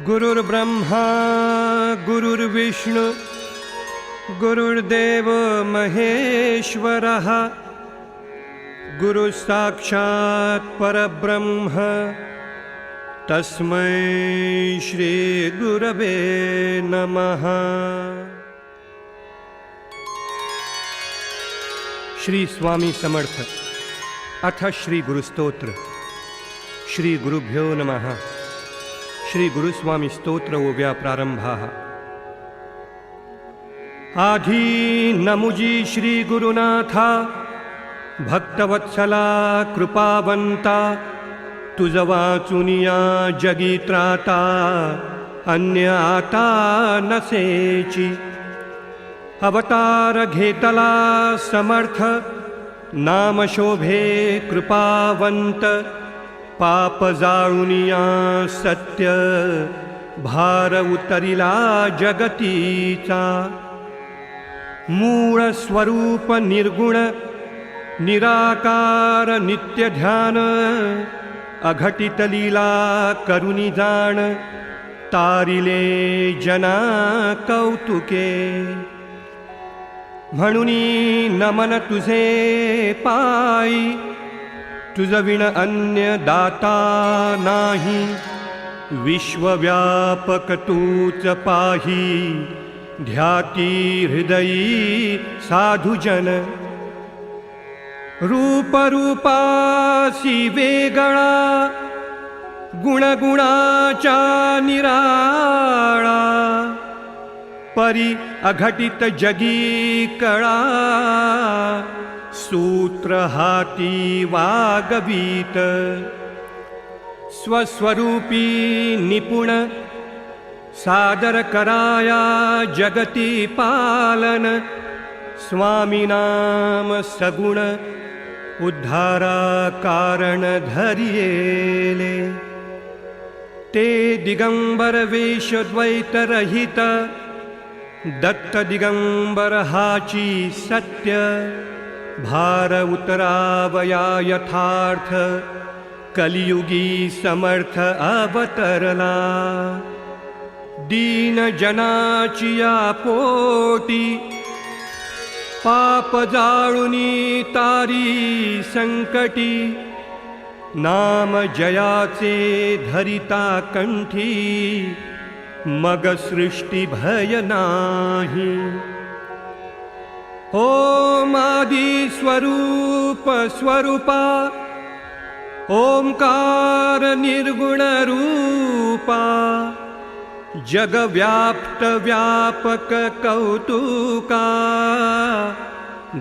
गुरुर्ब्रह्मा गुरुर्विष्णु गुरुर्देव महेश्वरः गुरुसाक्षात् परब्रह्म तस्मै श्री गुरवे नमः। श्री स्वामी समर्थ अथ श्री गुरुस्तोत्र। श्री गुरुभ्यो नमः। श्री गुरुस्वामी स्तोत्र ओव्या प्रारंभाः। आधी नमुजी श्री गुरुनाथा भक्तवत्सला कृपावंता तुझ वाचुनिया जगी त्राता अन्य आता नसेची। अवतार घेतला समर्थ नाम शोभे कृपावंत पाप जाळुनिया सत्य भार उतरिला जगतीचा। मूळ स्वरूप निर्गुण निराकार नित्य ध्यान अघटित लीला करुणी जाण तारिले जना कौतुके। म्हणुनी नमन तुझे पायी तुझविण अन्य दाता नाही। विश्वव्यापक तूच पाही ध्याती हृदयी साधुजन। रूप रूपासी वेगळा गुणगुणाचा निराळा। परी अघटित जगी कळा सूत्र हाती वागवीत। स्वस्वरूपी निपुण सादर कराया जगती पालन। स्वामी नाम सगुण उद्धारा कारण धरियेले। ते दिगंबर वेश द्वैत रहित दत्त दिगंबर हाची सत्य। भार उतरावया यथार्थ कलियुगी समर्थ अवतरला। दीन जनाचिया पोटी पाप जाळुनी तारी संकटी। नाम जयाचे धरिता कंठी मग सृष्टी भय नाही। ओम आदि स्वरूप स्वरूपा ओंकार निर्गुण रूपा। जग व्याप्त व्यापक कौतुका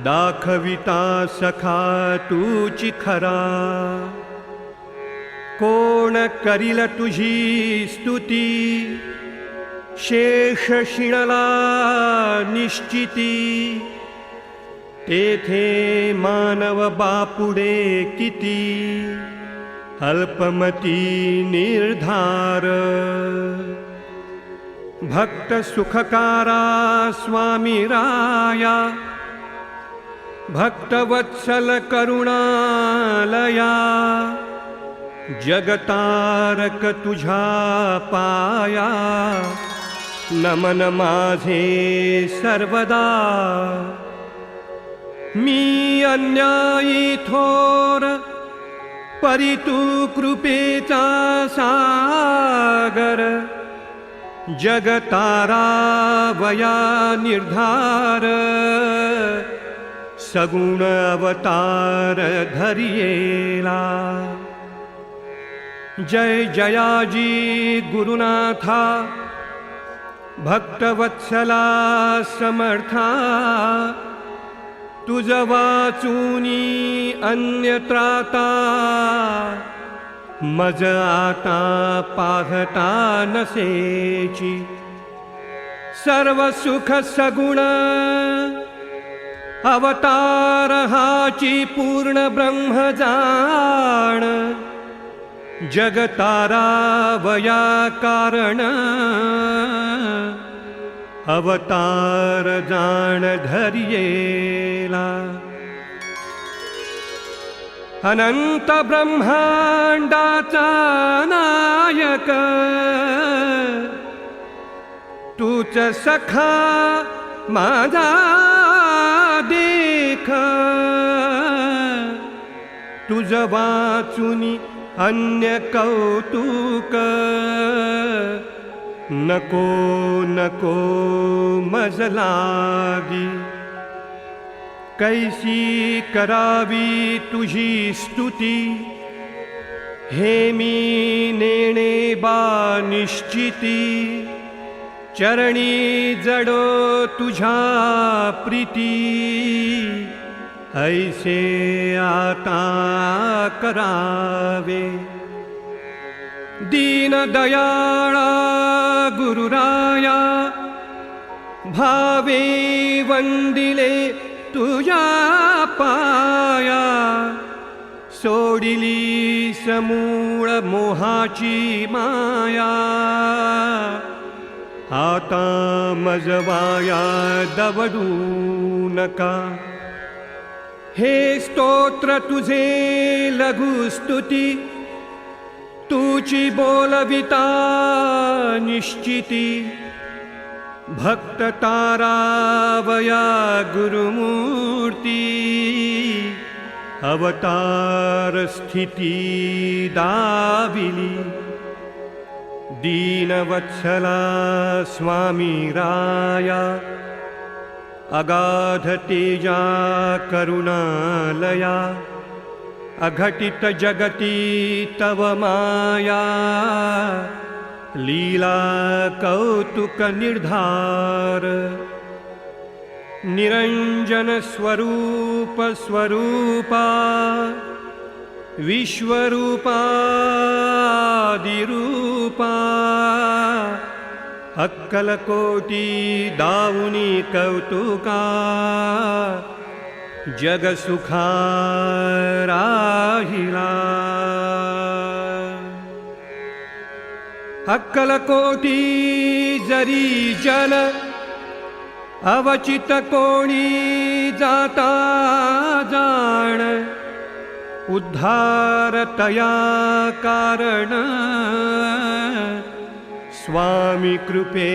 दाखविता सखा तूची खरा। कोण करील तुझी स्तुती शेष शिणला निश्चिती। तेथे मानव बापुडे किती अल्पमती निर्धार। भक्त सुखकारा स्वामी राया भक्तवत्सल करुणालया। जगतारक तुझा पाया नमन माझे सर्वदा। मी अन्यायी थोर परी तू कृपेचा सागर। जगतारा वया निर्धार सगुण अवतार धरियेला। जय जयाजी गुरुनाथा भक्तवत्सला समर्था। तुझ वाचुनी अन्य त्राता मज आता पाहता नसेची। सर्व सुख सगुण अवतार हाची पूर्ण ब्रह्म जाण। जगतारा वया कारण अवतार जाण धरियेला। अनंत ब्रह्मांडाचा नायक तूच सखा माझा देख, तुझ वाचुनी अन्य कौतुक, नको नको मज लागी, कैसी करावी तुझी स्तुती, हे मी नेणे बा निश्चिती, चरणी जडो तुझ्या प्रीती, ऐसे आता करावे। दीन दयाळा गुरुराया, भावे वंदिले तुझ्या पाया, सोडिली समूळ मोहाची माया, आता मजवाया दवडू नका। हे स्तोत्र तुझे लघुस्तुती, तुची बोलविता निश्चिती, भक्त तारावया गुरुमूर्ती, अवतार स्थिती दाविली, दीनवत्सला स्वामी राया, अगाध तेजा करुणालया, अघटित जगती तव माया, लीला कौतुक निर्धार, निरंजन स्वरूप स्वरूपा, विश्वरूपा दिरूपा, अक्कलकोटी दावुनी कौतुका, जगसुखा राहिला। अक्कलकोटी जरी जन, अवचित कोणी जाता जाण, उद्धार तया कारण, स्वामी कृपे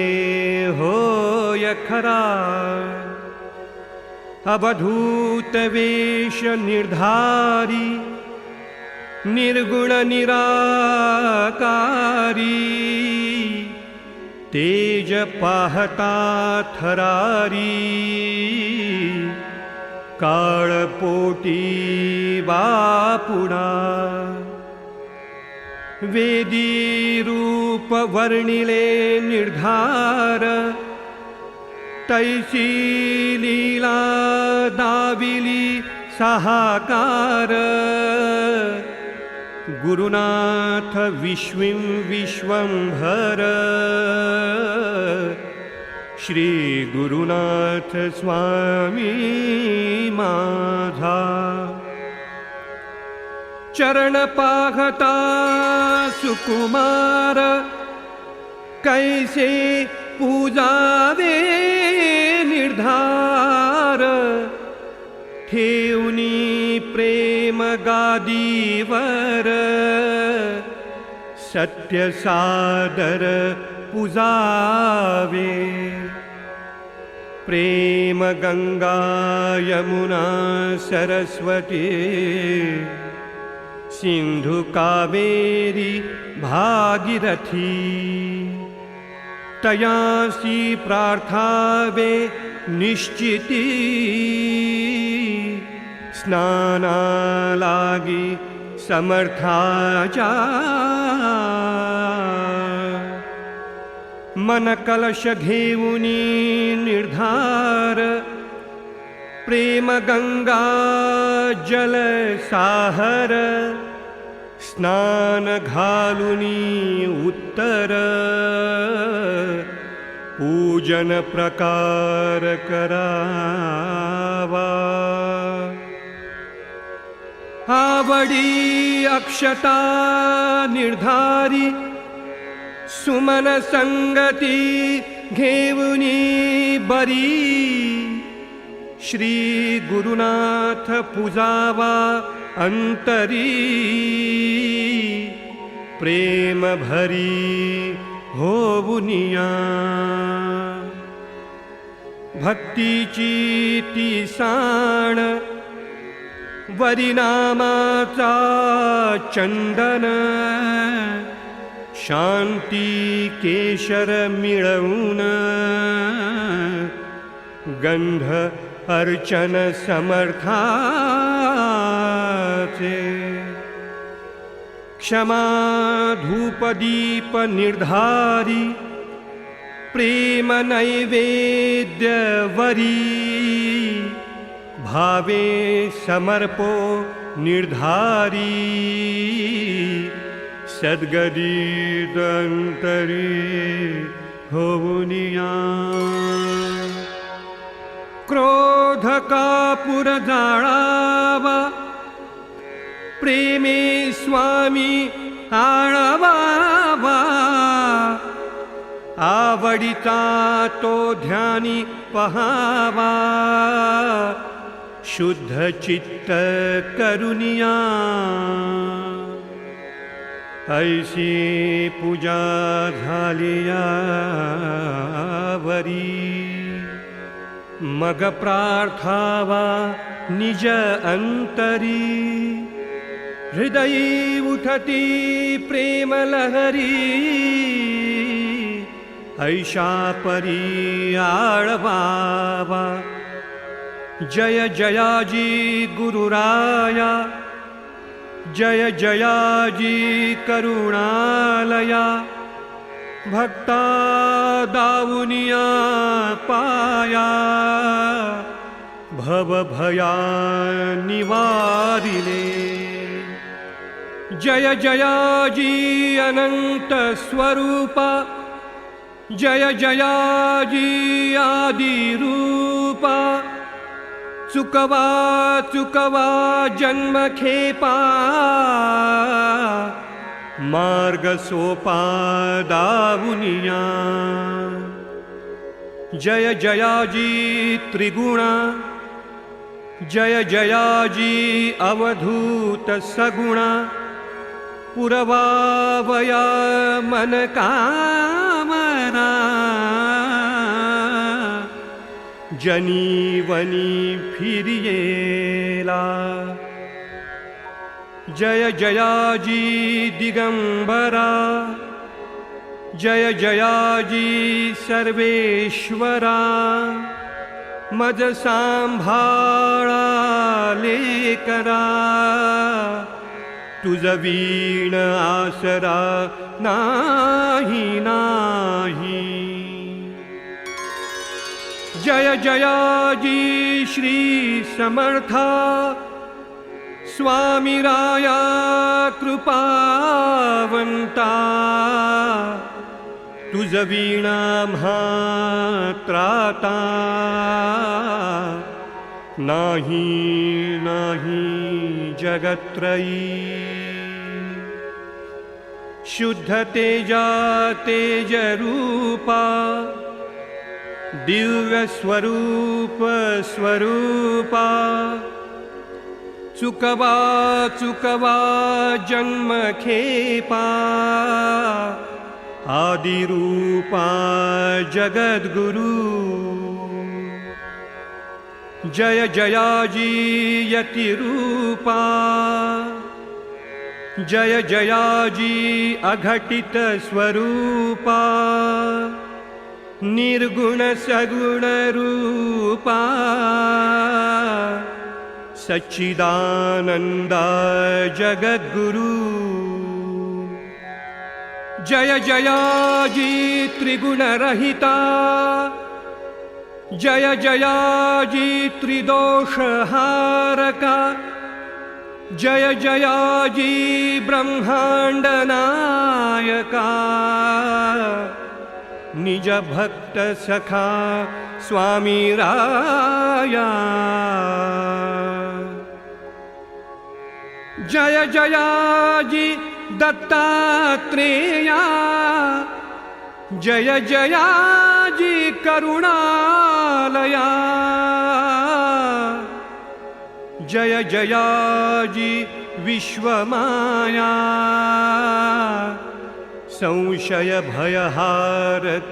होय खरा। अवधूत वेश निर्धारी, निर्गुण निराकारी, तेज पाहता थरारी, काळपोटी बापुडा, वेदी रूप वर्णिले निर्धार, तैसी लीला दाविली सहाकार, गुरुनाथ विश्विं विश्वंभर, श्री गुरुनाथ स्वामी माझा। चरण पाहता सुकुमार, कैसे पूजावे निर्धार, ठेवनी प्रेम गादीवर, सत्य सादर पूजावे। प्रेम गंगा यमुना सरस्वती, सिंधु कावेरी भागीरथी, तयासी प्रार्थावे निश्चिती, स्नाना लागी समर्थाचा, मन कलश घेऊनी निर्धार, प्रेम गंगा जल साहर, स्नान घालुनी उत्तर, पूजन प्रकार करावा। आवडी अक्षता निर्धारी, सुमन संगती घेऊनी बरी, श्री गुरुनाथ पूजावा अंतरी, प्रेम भरी होवुनिया। भक्तीची ती साण वरिनामाचा चंदन शांती केशर मिळवून गंध अर्चन समर्थाचे क्षमा धूपदीप निर्धारी प्रेम नैवेद्य वरी भावे समर्पो निर्धारी सद्गदितंतरी होऊनिया क्रोध कापूर जाळावा प्रेमे स्वामी आळवावा आवडीचा तो ध्यानी पहावा शुद्ध चित्त करुनिया ऐशी पूजा झालिया वरी मग प्रार्थावा निज अंतरी हृदयी उठती प्रेम लहरी ऐशा परी आळवावा जय जयाजी गुरुराया जय जयाजी करुणालया भक्ता दावुनिया पाया भवभया निवारिले जय जयाजी अनंत स्वरूपा जय जयाजी आदिरूपा चुकवा चुकवा जन्मखेपा मार्ग सोपा दावुनिया जय जयाजी त्रिगुणा जय जयाजी अवधूत सगुणा पुरवावया मन कामना जनीवनी फिरियेला जय जयाजी दिगंबरा जय जयाजी सर्वेश्वरा मज सांभाळा लेकरा तुझ वीण आसरा नाही नाही जय जयाजी श्री समर्था स्वामी राया कृपावंता तुझ वीणा म्हात्राता नाही नाही जगत्रयी शुद्ध तेजा तेज रूपा दिव्य स्वरूप स्वरूपा चुकवा चुकवा जन्म खेपा आदिरूपा जगद्गुरु जय जयाजी यतिरूपा जय जयाजी अघटित स्वरूपा निर्गुण सगुण रूपा सच्चिदानंदा जगद्गुरु जय जयाजी त्रिगुण रहिता जय जयाजी त्रिदोष हारका जय जयाजी ब्रह्मांड नायका निज भक्त सखा स्वामी राया जय जयाजी दत्तात्रेया जय जयाजी करुणालया जय जयाजी विश्वमाया संशय भयहारक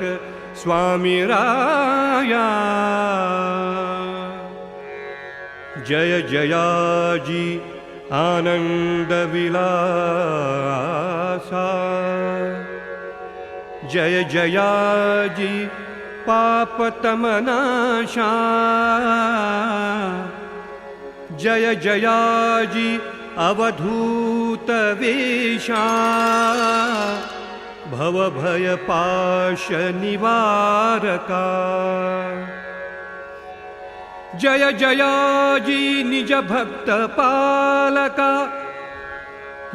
स्वामी राया। जय जयाजी आनंद विलासा, जय जयाजी पापतमनाशा, जय जयाजी अवधूत वेशा, भवभय पाश निवारका। जय जयाजी निज भक्त पालका,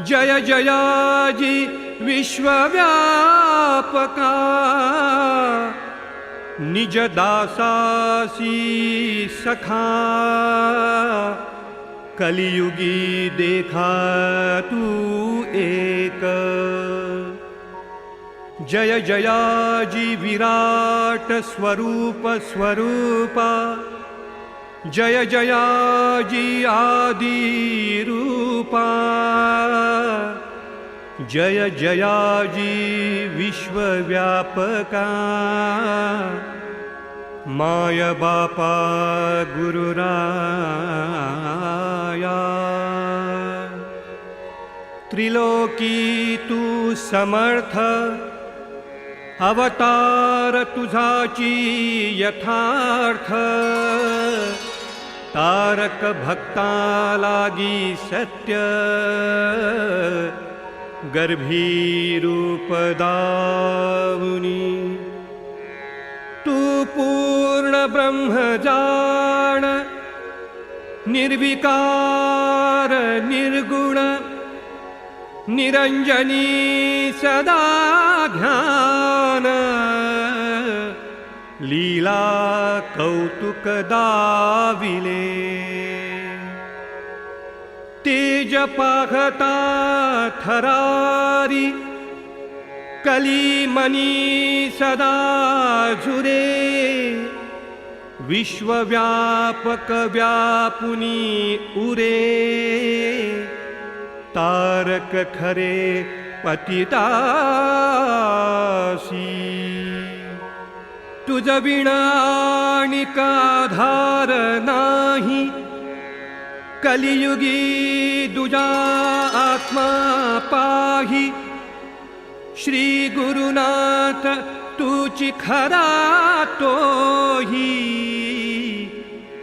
जय जयाजी विश्वव्यापका, निज दासासी सखा, कलियुगी देखा तू एक। जय जयाजी विराट स्वरूप स्वरूपा, जय जयाजी आदि रूपा, जय जयाजी विश्वव्यापका, माय बापा गुरुराया। त्रिलोकी तू समर्थ, अवतार तुझाची यथार्थ, तारक भक्ता लागी सत्य, गर्भी रूप दावुनी। तू पूर्ण ब्रह्म जाण, निर्विकार निर्गुण, निरंजनी सदा ध्यान, लीला कौतुक दाविले। तेज पाहता थरारी, कलीमनी सदा झुरे, विश्वव्यापक व्यापुनी उरे, तारक खरे पतितासी। तुझ विणानिकाधार नाही, कलियुगी दुजा आत्मा पाही। श्री गुरुनाथ तुची खरा तोही,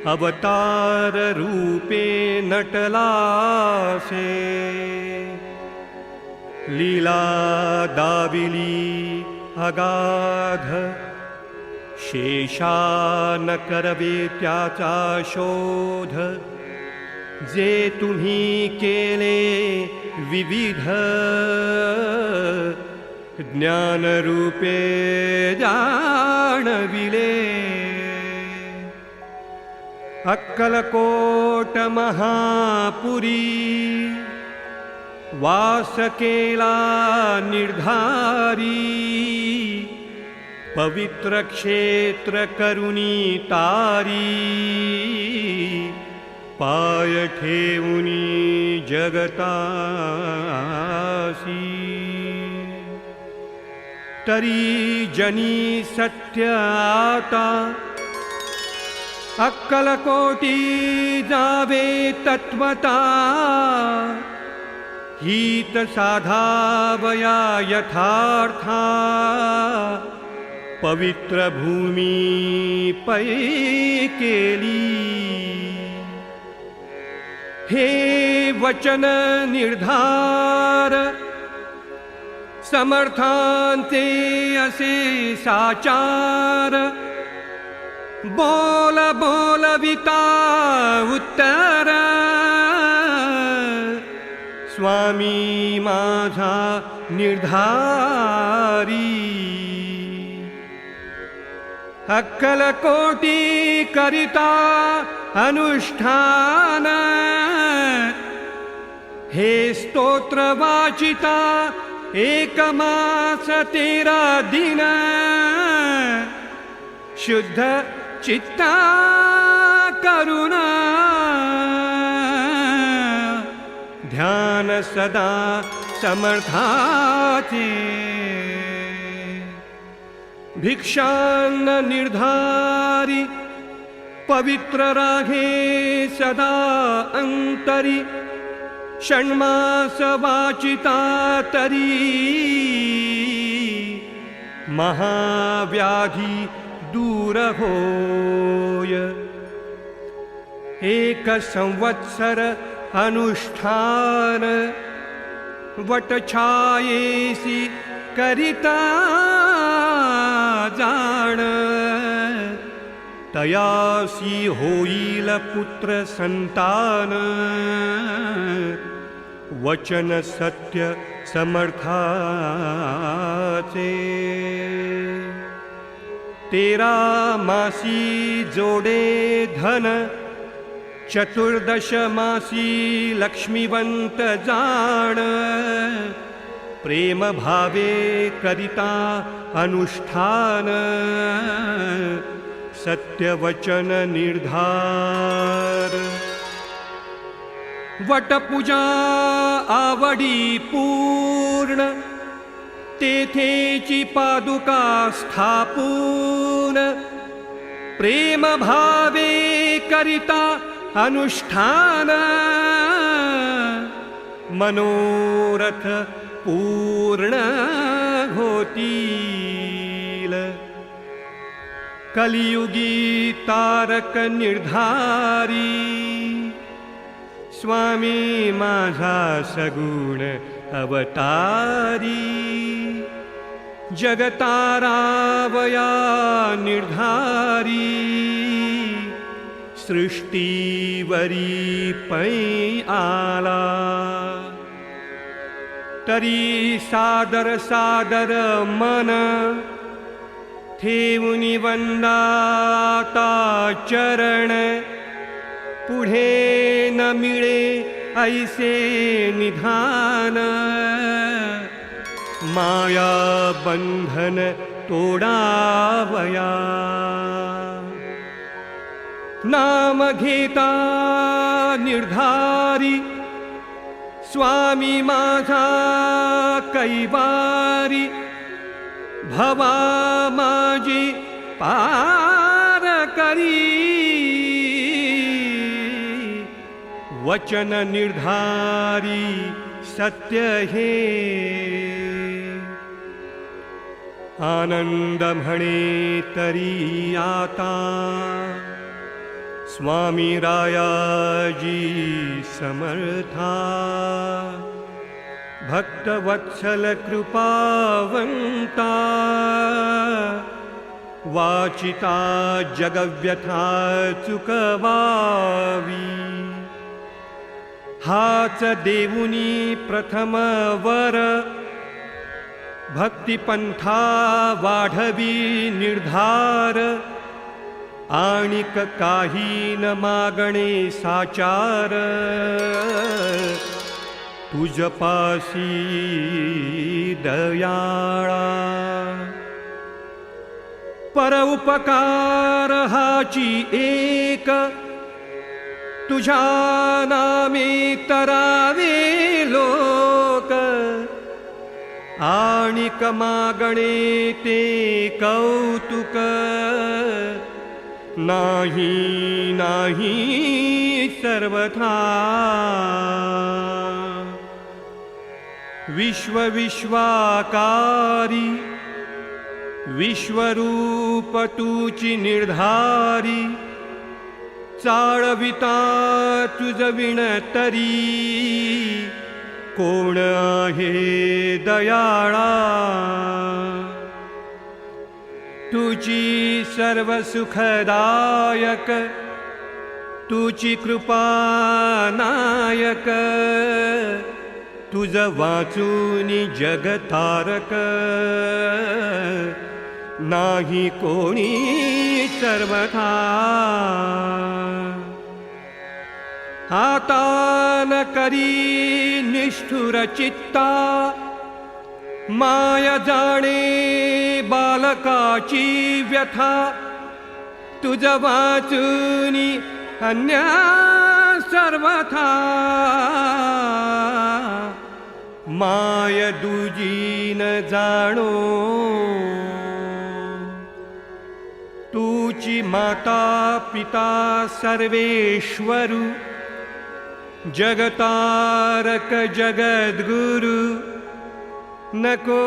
अवतार रूपे नटलासे। लीला दाविली अगाध, शेषा न करवे त्याचा शोध। जे तुम्ही केले विविध, ज्ञान रूपे जाणविले। अक्कलकोट महापुरी, वास केला निर्धारी। पवित्र क्षेत्र करुणी तारी, पाय ठेवुनी जगतासी। तरी जनी सत्य आता, अक्कलकोटी जावे तत्वता। हित साधावया यथार्था, पवित्र भूमी पै केली। हे वचन निर्धार, समर्थांचे असे साचार। बोल बोलविता उत्तर, स्वामी माझा निर्धारी। अक्कलकोटी करिता अनुष्ठान, हे स्तोत्र वाचिता एक मास 13 दिन। शुद्ध चित्ता करुणा, ध्यान सदा समर्थाचे। भिक्षान्न निर्धारी पवित्र राहे सदा अंतरी षण्मास वाचिता तरी महाव्याधी दूर होय एक संवत्सर अनुष्ठान वटछायेसी करिता जाण तयासी होईल पुत्र संतान वचन सत्य समर्थाचे 13 मासी जोडे धन चतुर्दश मासी लक्ष्मीवंत जाण प्रेम भावे करिता अनुष्ठान सत्यवचन निर्धार वटपूजा आवडी पूर्ण तेथेची पादुका स्थापून प्रेम भावे करिता अनुष्ठान मनोरथ पूर्ण होतील कलियुगी तारक निर्धारी स्वामी माझा सगुण अवतारी जगतारावया निर्धारी सृष्टीवरी पै आला तरी सादर सादर मन ठेवुनी वंदाता चरण पुढे न मिळे ऐसे निधान माया बंधन तोडावया नाम घेता निर्धारी स्वामी माझा कैवारी भवा माझी पार करी वचन निर्धारी सत्य हे आनंद म्हणे तरी आता स्वामी रायाजी समर्था भक्तवत्सल कृपावंता वाचिता जगव्यथा चुकवावी हाच देऊनी प्रथम वर भक्तिपंथा वाढवी निर्धार आणिक काही न मागणे साचार तुझपासी दयाळा परोपकार हाची एक तुझ्या नामे तरावे लोक आणिक मागणे ते कौतुक नाही नाही सर्वथा विश्वविश्वाकारी विश्वरूप तुची निर्धारी चाळविता तुझविण तरी कोण आहे दयाळा तुची सर्व सुखदायक तुची कृपा नायक तुझ वाचूनी जगतारक नाही कोणी सर्वथा हातान करी निष्ठुर चित्ता माया जाणे बालकाची व्यथा तुझ वाचूनी अन्या सर्वथा माय दुजी न जाणो माता पिता सर्वेश्वरु जगतारक जगद्गुरु नको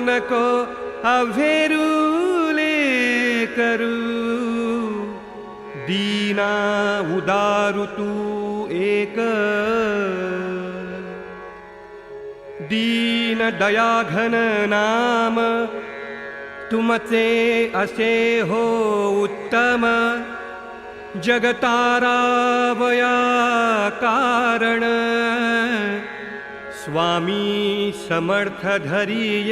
नको अभेरुले करू दीना उदारु तू एक दीन दयाघन नाम तुमचे असे हो उत्तम जगतारावया कारण स्वामी समर्थ धरियेले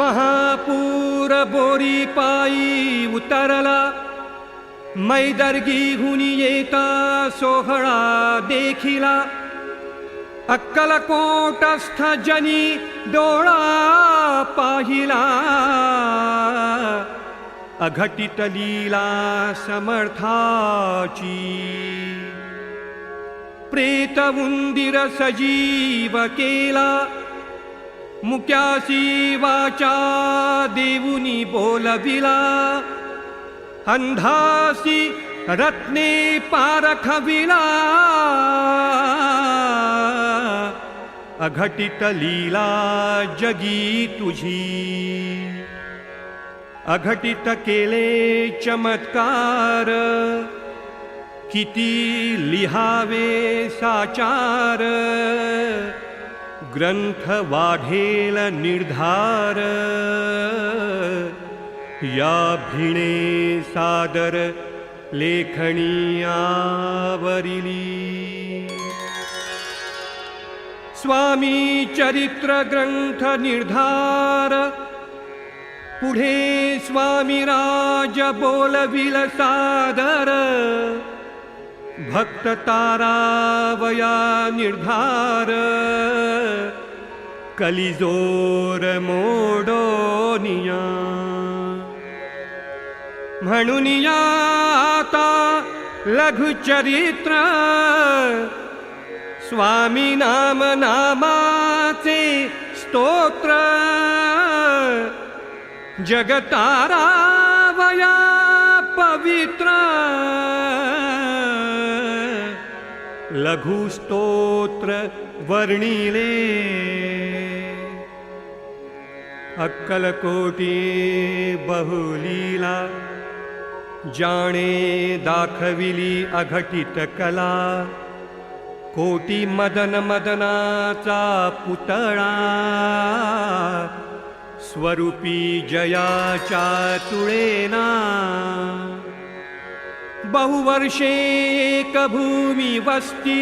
महापूर बोरी पायी उतरला मैदर्गी हुनी येता सोहळा देखिला अक्कलकोटस्थ जनी डोळा पाहिला अघटित लीला समर्थाची प्रेत उंदिर सजीव केला मुक्यासी वाचा देऊनी बोलविला अंधासी रत्ने पारखविला अघटित लीला जगी तुझी अघटित केले चमत्कार किती लिहावे साचार ग्रंथ वाढेल निर्धार या भिणे सादर लेखणी आवरिली स्वामी चरित्र ग्रंथ निर्धार पुढे स्वामी राज बोलविल सादर भक्त तारावया निर्धार कलिजोर मोडोनिया म्हणून आता लघुचरित्र स्वामी नाम नामाचे स्तोत्र जगतारावया पवित्र लघु स्तोत्र वर्णिले अक्कलकोटी बहुलीला जाणे दाखविली अघटित कला कोटी मदन मदनाचा पुतळा स्वरूपी जयाच्या तुळेना बहुवर्षे एक भूमी वस्ती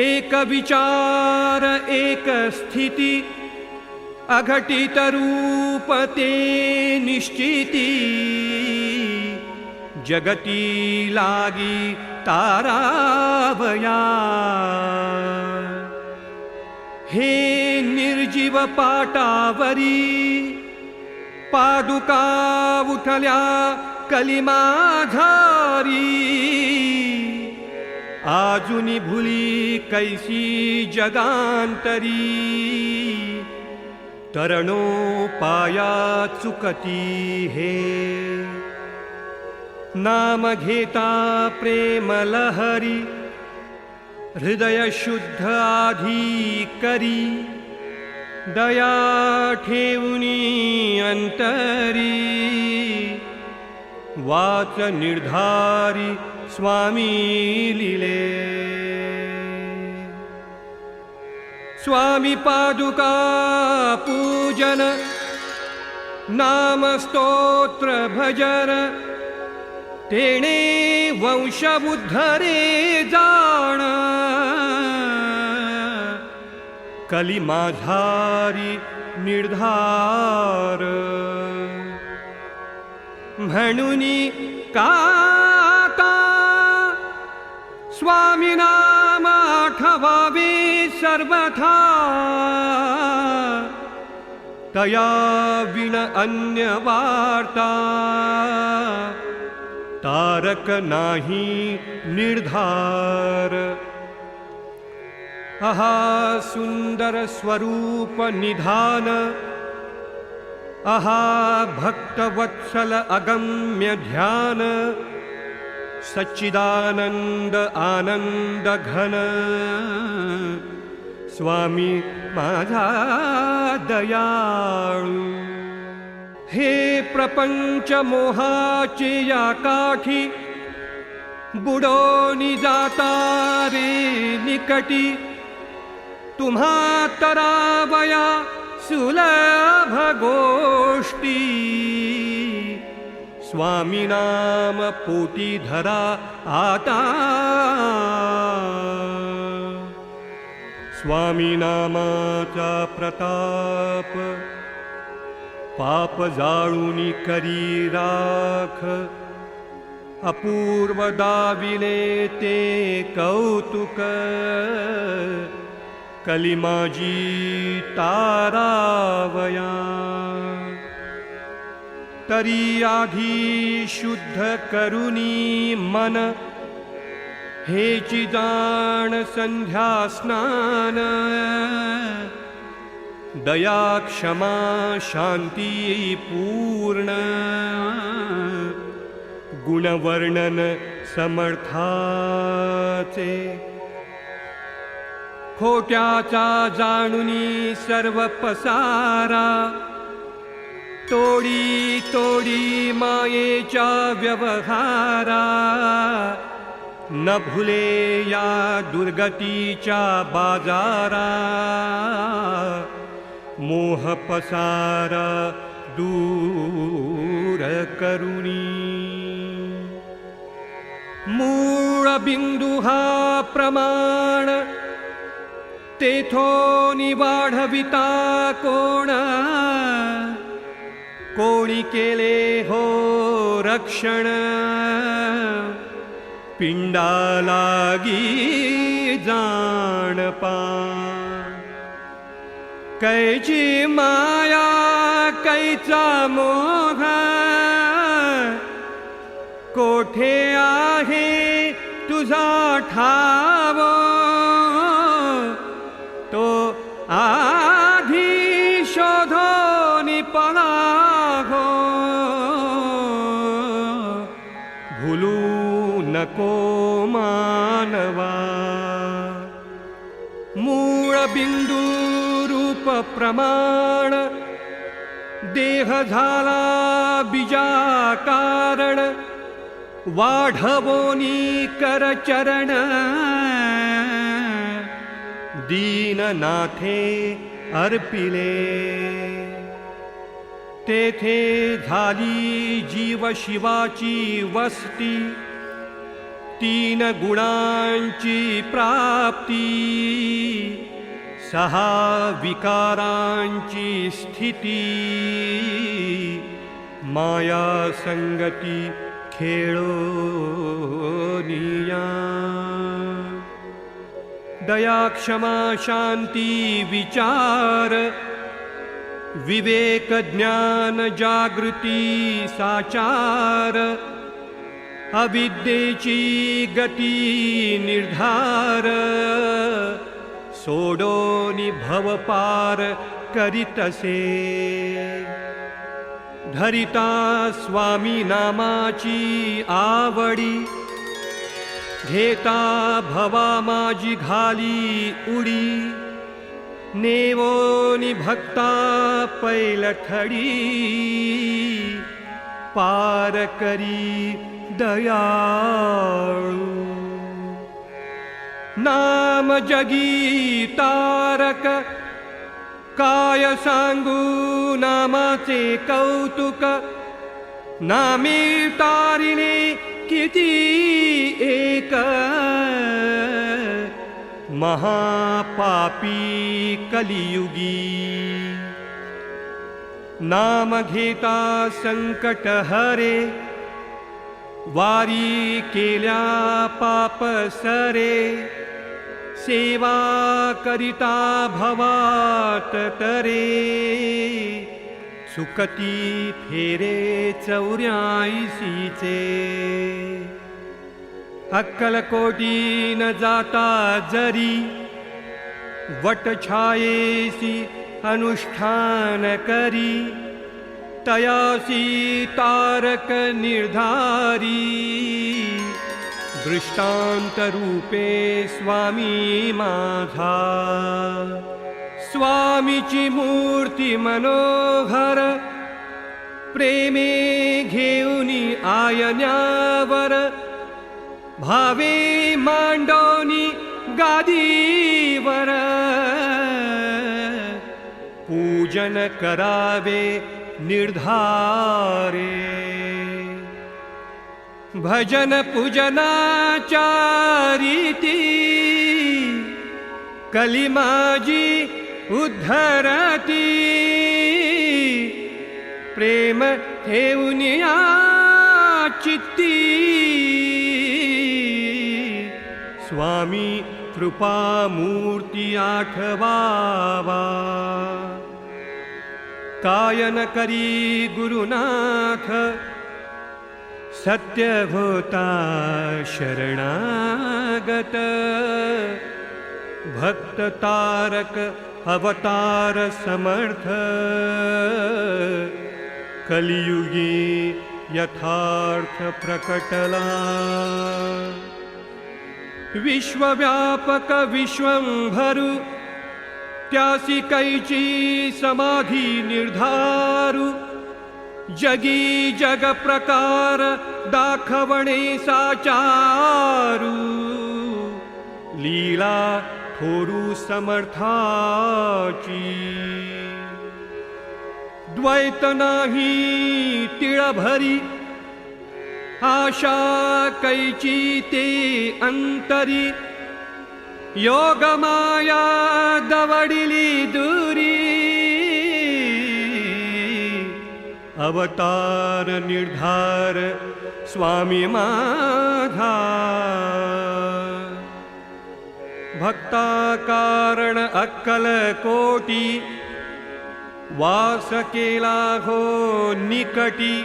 एक विचार एक स्थिती अघटित रूप ते निश्चिती जगती लागी तारावया हे निर्जीव पाटावरी पादुका उठल्या कलिमाधारी आजुनी भुली कैसी जगांतरी तरणो पाया चुकती हे नाम घेता प्रेम लहरी हृदय शुद्ध आधी करी दया ठेवुनी अंतरी वाच निर्धारी स्वामी लिले स्वामी पादुका पूजन नाम स्तोत्र भजन तेणे वंश उद्धरे जाण कलिमाधारी निर्धार म्हणुनी काता स्वामी नाम आठवावे सर्वथा तया विण अन्य वार्ता तारक नाही निर्धार आहा सुंदर स्वरूप निधान अहा भक्तवत्सल अगम्य ध्यान सच्चिदानंद आनंद घन स्वामी माझा दयाळू हे प्रपंच मोहाचे या काठी बुडोनी जाता रे निकटी तुम्हा तरावया सुलभ गोष्टी स्वामी नाम पोटी धरा आता स्वामी नामाचा प्रताप पाप जाळूनी करी राख अपूर्व दाविले ते कौतुक कलिमाजी तारावया तरी आधी शुद्ध करुनी मन हेची जाण संध्या स्नान दया क्षमा शांती पूर्ण गुणवर्णन समर्थाचे खोट्याचा जाणुनी सर्व पसारा तोडी तोडी मायेच्या व्यवहारा न भुले या दुर्गतीच्या बाजारा मोह पसारा दूर करुणी मूळ बिंदू हा प्रमाण तेथोनी वाढविता कोण कोणी केले हो रक्षण पिंडा लागी जाणपा कैची माया कैचा मोह कोठे आहे तुझा ठाव तो आधी शोधोनी पळाहो भूलू नको मानवा मूळ बिंदू रूप प्रमाण देह झाला बीजा कारण वाढवोनी कर चरण दीननाथे अर्पिले तेथे झाली जीव शिवाची वस्ती तीन गुणांची प्राप्ती सहा विकारांची स्थिती माया संगती खेळोनिया दया क्षमा शांती विचार विवेक ज्ञान जागृती साचार अविद्येची गती निर्धार सोडोनी भवपार करीतसे धरिता स्वामी नामाची आवडी घेता भवा माझी घाली उडी नेवोनी भक्ता पैलठडी पार करी दयाळू नाम जगी तारक काय सांगू नामाचे कौतुक नामे तारिणे किती एक महापापी कलियुगी नाम घेता संकट हरे वारी केल्या पाप सरे सेवा करिता भवात तरे सुकती फेरे 84 अक्कलकोटी न जाता जरी वटछायेसी अनुष्ठान करी तयासी तारक निर्धारी दृष्टांत रूपे स्वामी माझा स्वामीची मूर्ती मनोहर प्रेमे घेऊनी आयन्यावर भावे मांडोनी गादीवर पूजन करावे निर्धारे भजन पूजनाच्या रीती कलिमाजी उद्धरती प्रेम ठेवूनिया चित्ती स्वामी कृपा मूर्ती आठवावा कायन करी गुरुनाथ सत्य होता शरणागत भक्त तारक अवतार समर्थ कलियुगी यथार्थ प्रकटला विश्वव्यापक विश्वंभरू त्यासी कैची समाधी निर्धारू जगी जग प्रकार दाखवणे साचारू लीला थोरू समर्थाची द्वैत नाही तिळभरी आशा कैची ते अंतरी योग माया दवडिली दूरी अवतार निर्धार स्वामी माझा भक्ता कारण अक्कल कोटी वास केला हो निकटी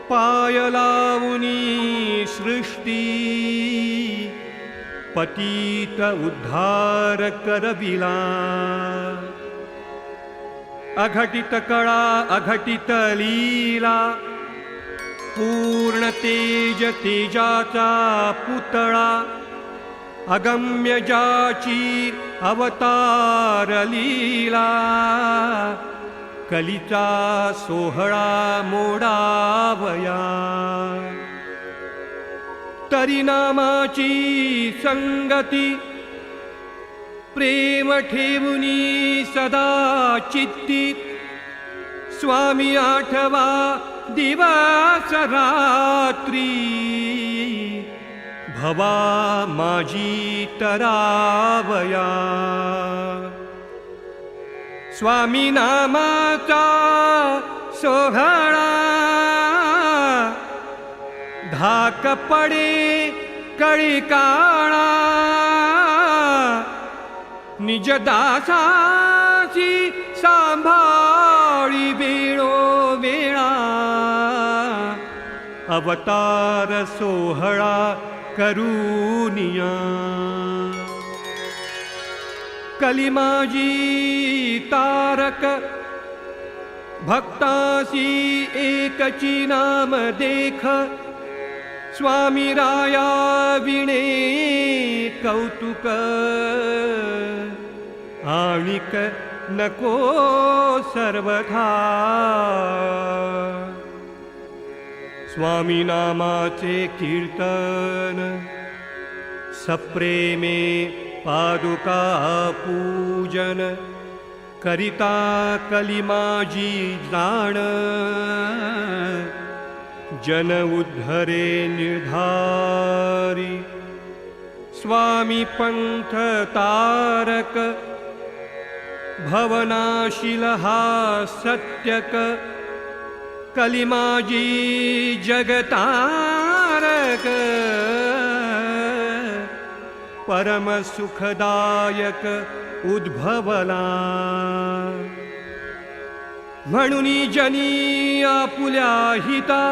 पाय लावुनी सृष्टी पतित उद्धार करविला अघटित कळा अघटित लीला पूर्ण तेज तेजाचा पुतळा अगम्य जाची अवतार लीला कलिचा सोहळा मोडावया तरी नामाची संगती प्रेम ठेवुनी सदा चित्ती स्वामी आठवा दिवस रात्री भवा माझी तरावया स्वामी नामाचा सोहळा धाक पडे कळी काळा निज दासाची सांभाळी वेळो वेळा अवतार सोहळा करूनिया कलिमाजी तारक भक्तासी एकची नाम देख स्वामी राया विणे कौतुक आणिक नको सर्वथा स्वामी नामाचे कीर्तन सप्रेमे पादुका पूजन करिता कलिमाजी जाण जन उद्धरे निर्धारी स्वामी पंथ तारक भवनाशील हा सत्यक कलिमाजी जगतारक परम सुखदायक उद्भवला म्हणूनी जनी आपुल्या हिता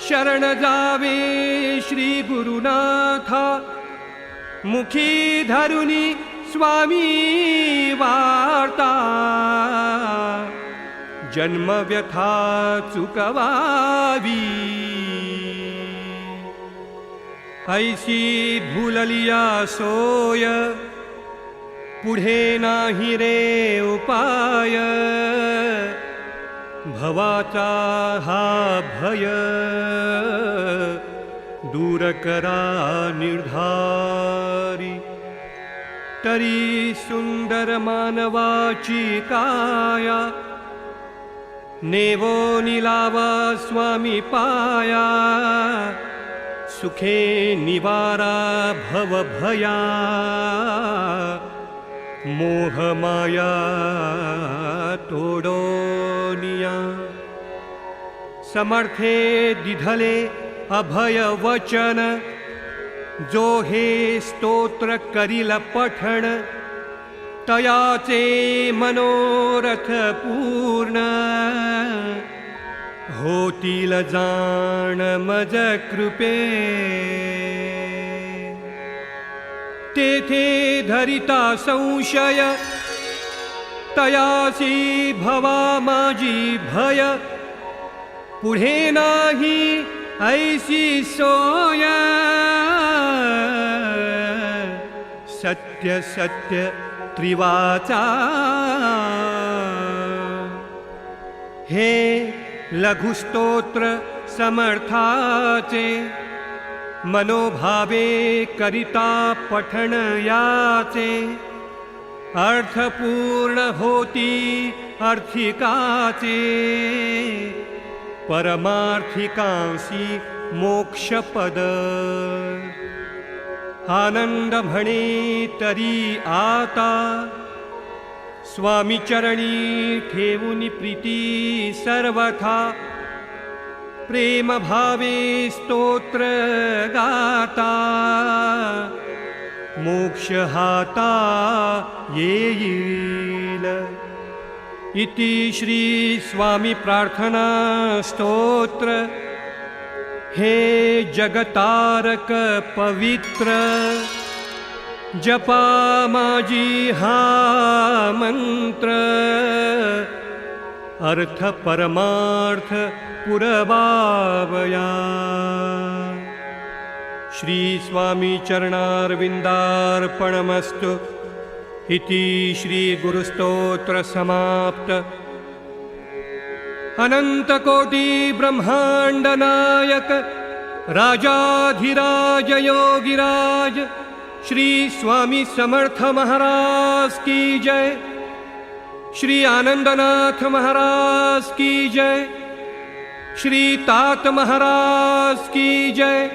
शरण जावे श्री गुरुनाथा मुखी धरुनी स्वामी वार्ता जन्मव्यथा चुकवावी. ऐसी भूललिया सोय पुढे नाही रे उपाय. भवाचा हा भय दूर करा निर्धारी. तरी सुंदर मानवाची काया नेवो निलावा स्वामी पाया. सुखे निवारा भव भया मोह माया तोडोनिया. समर्थे दिधले अभय वचन जो हे स्तोत्र करील पठण. तयाचे मनोरथ पूर्ण होतील जाण मज कृपे. तेथे धरिता संशय तयासी भवा माझी भय. पुढे नाही ऐसी सोय सत्य सत्य त्रिवाचा. हे लघुस्तोत्र समर्थाचे मनोभावे करिता पठण याचे. अर्थपूर्ण होती अर्थिकाचे परमार्थिकांसी मोक्षपद. आनंद म्हणे तरी आता स्वामी चरणी ठेवून प्रीती सर्वथा. प्रेम भावे स्तोत्र गाता मोक्ष हाता येईल. इति श्री स्वामी प्रार्थना स्तोत्र. हे जगतारक पवित्र जपा माझी हा मंत्र. अर्थ परमार्थ पुरवावया. श्री स्वामी चरणारविंदार्पणमस्तु. इति श्री गुरुस्तोत्र समाप्त. अनंत कोटि ब्रह्मांड नायक राजाधिराज योगिराज श्री स्वामी समर्थ महाराज की जय. श्री आनंदनाथ महाराज की जय. श्री तात महाराज की जय.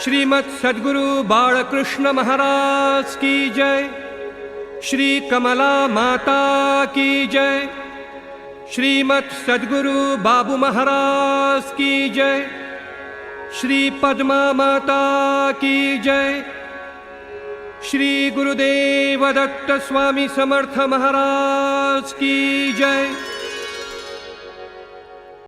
श्रीमत् सद्गुरु बाळकृष्ण महाराज की जय. श्री कमला माता की जय. श्रीमत् सद्गुरु बाबू महाराज की जय. श्री पद्मा माता की जय. श्री गुरुदेव दत्त स्वामी समर्थ महाराज की जय.